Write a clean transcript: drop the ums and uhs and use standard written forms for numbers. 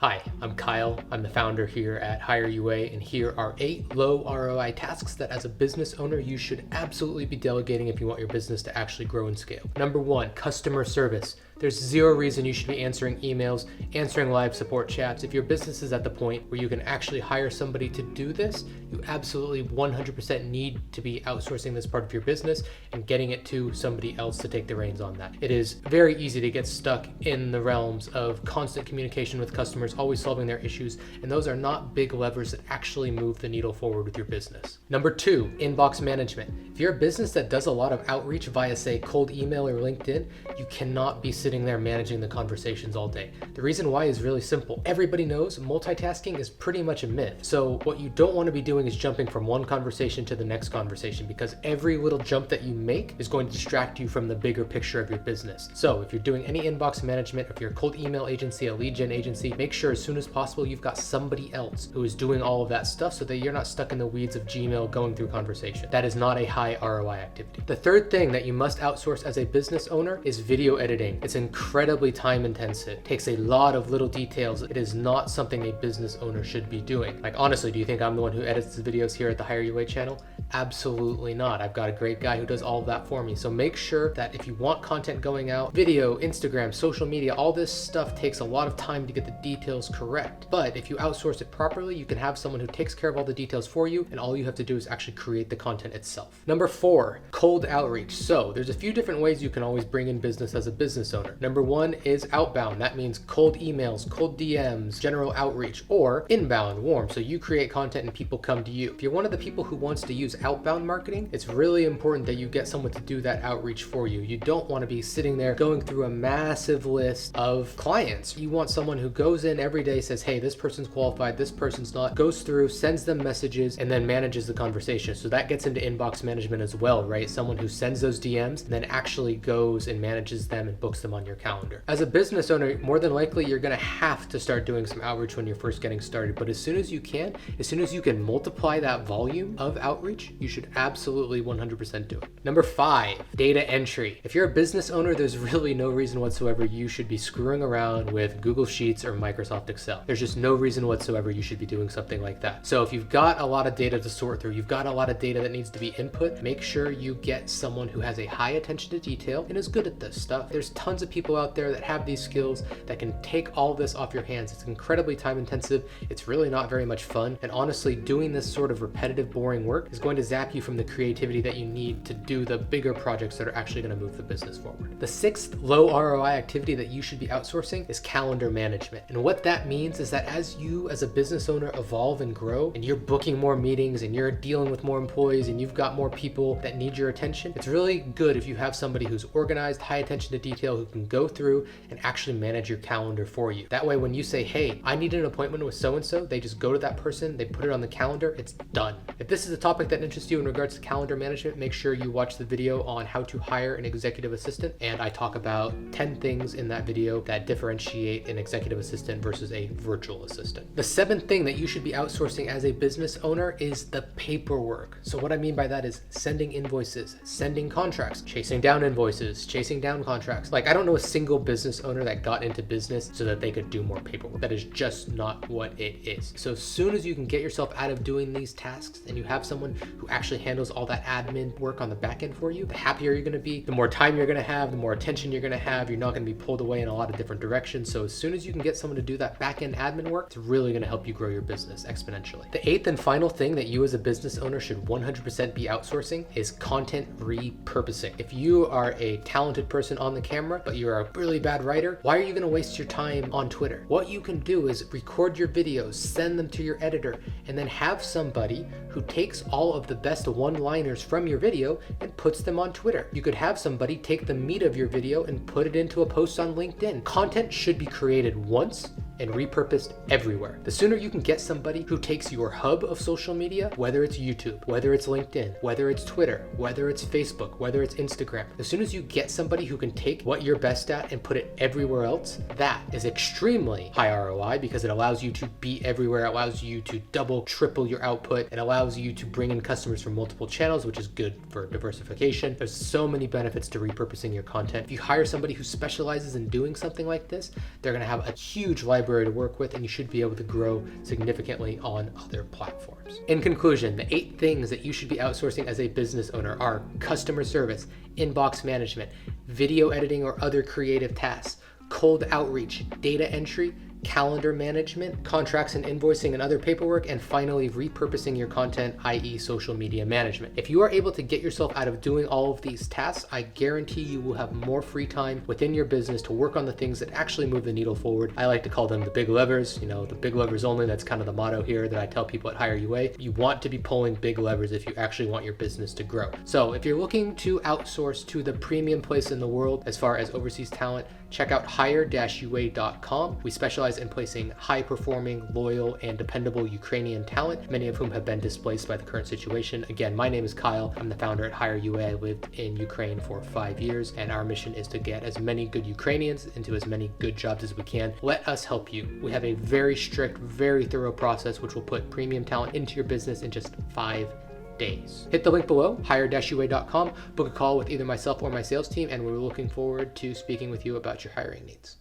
Hi, I'm Kyle. I'm the founder here at HireUA, and here are 8 low ROI tasks that as a business owner you should absolutely be delegating if you want your business to actually grow and scale. Number 1, customer service. There's zero reason you should be answering emails, answering live support chats. If your business is at the point where you can actually hire somebody to do this, you absolutely 100% need to be outsourcing this part of your business and getting it to somebody else to take the reins on that. It is very easy to get stuck in the realms of constant communication with customers, always solving their issues, and those are not big levers that actually move the needle forward with your business. Number 2, inbox management. If you're a business that does a lot of outreach via, say, cold email or LinkedIn, you cannot be sitting there managing the conversations all day. The reason why is really simple. Everybody knows multitasking is pretty much a myth. So what you don't want to be doing is jumping from one conversation to the next conversation, because every little jump that you make is going to distract you from the bigger picture of your business. So if you're doing any inbox management, if you're a cold email agency, a lead gen agency, make sure as soon as possible you've got somebody else who is doing all of that stuff so that you're not stuck in the weeds of Gmail going through conversation. That is not a high ROI activity. The third thing that you must outsource as a business owner is video editing. It's incredibly time intensive. It takes a lot of little details. It is not something a business owner should be doing. Like, honestly, do you think I'm the one who edits the videos here at the HireUA channel? Absolutely not. I've got a great guy who does all of that for me. So make sure that if you want content going out, video, Instagram, social media, all this stuff takes a lot of time to get the details correct. But if you outsource it properly, you can have someone who takes care of all the details for you, and all you have to do is actually create the content itself. Number 4, cold outreach. So there's a few different ways you can always bring in business as a business owner. Number 1 is outbound. That means cold emails, cold DMs, general outreach, or inbound, warm. So you create content and people come to you. If you're one of the people who wants to use outbound marketing, it's really important that you get someone to do that outreach for you. You don't want to be sitting there going through a massive list of clients. You want someone who goes in every day, says, hey, this person's qualified, this person's not, goes through, sends them messages, and then manages the conversation. So that gets into inbox management as well, right? Someone who sends those DMs and then actually goes and manages them and books them on your calendar. As a business owner, more than likely, you're going to have to start doing some outreach when you're first getting started. But as soon as you can multiply that volume of outreach, you should absolutely 100% do it. Number 5, data entry. If you're a business owner, there's really no reason whatsoever you should be screwing around with Google Sheets or Microsoft Excel. There's just no reason whatsoever you should be doing something like that. So if you've got a lot of data to sort through, you've got a lot of data that needs to be input, make sure you get someone who has a high attention to detail and is good at this stuff. There's tons of people out there that have these skills that can take all this off your hands. It's incredibly time intensive. It's really not very much fun. And honestly, doing this sort of repetitive, boring work is going to zap you from the creativity that you need to do the bigger projects that are actually going to move the business forward. The 6th low ROI activity that you should be outsourcing is calendar management. And what that means is that as you as a business owner evolve and grow, and you're booking more meetings and you're dealing with more employees and you've got more people that need your attention, it's really good if you have somebody who's organized, high attention to detail, who can go through and actually manage your calendar for you. That way, when you say, hey, I need an appointment with so-and-so, they just go to that person, they put it on the calendar, it's done. If this is a topic that interests you in regards to calendar management, make sure you watch the video on how to hire an executive assistant. And I talk about 10 things in that video that differentiate an executive assistant versus a virtual assistant. The 7th thing that you should be outsourcing as a business owner is the paperwork. So what I mean by that is sending invoices, sending contracts, chasing down invoices, chasing down contracts. Like, I don't know a single business owner that got into business so that they could do more paperwork. That is just not what it is. So as soon as you can get yourself out of doing these tasks and you have someone who actually handles all that admin work on the back end for you, the happier you're going to be, the more time you're going to have, the more attention you're going to have. You're not going to be pulled away in a lot of different directions. So as soon as you can get someone to do that back end admin work, it's really going to help you grow your business exponentially. The 8th and final thing that you as a business owner should 100% be outsourcing is content repurposing. If you are a talented person on the camera, but you're a really bad writer, why are you going to waste your time on Twitter? What you can do is record your videos, send them to your editor, and then have somebody who takes all of the best one-liners from your video and puts them on Twitter. You could have somebody take the meat of your video and put it into a post on LinkedIn. Content should be created once and repurposed everywhere. The sooner you can get somebody who takes your hub of social media, whether it's YouTube, whether it's LinkedIn, whether it's Twitter, whether it's Facebook, whether it's Instagram, as soon as you get somebody who can take what you're best at and put it everywhere else, that is extremely high ROI because it allows you to be everywhere. It allows you to double, triple your output. It allows you to bring in customers from multiple channels, which is good for diversification. There's so many benefits to repurposing your content. If you hire somebody who specializes in doing something like this, they're going to have a huge library library to work with, and you should be able to grow significantly on other platforms. In conclusion, the 8 things that you should be outsourcing as a business owner are customer service, inbox management, video editing or other creative tasks, cold outreach, data entry, calendar management, contracts and invoicing and other paperwork, and finally repurposing your content, i.e. social media management. If you are able to get yourself out of doing all of these tasks, I guarantee you will have more free time within your business to work on the things that actually move the needle forward. I like to call them the big levers, the big levers only. That's kind of the motto here that I tell people at HireUA. You want to be pulling big levers if you actually want your business to grow. So if you're looking to outsource to the premium place in the world as far as overseas talent, check out hire-ua.com. We specialize in placing high-performing, loyal, and dependable Ukrainian talent, many of whom have been displaced by the current situation. Again, my name is Kyle. I'm the founder at HireUA. I lived in Ukraine for 5 years, and our mission is to get as many good Ukrainians into as many good jobs as we can. Let us help you. We have a very strict, very thorough process which will put premium talent into your business in just 5 days. Hit the link below, hire-ua.com, book a call with either myself or my sales team, and we're looking forward to speaking with you about your hiring needs.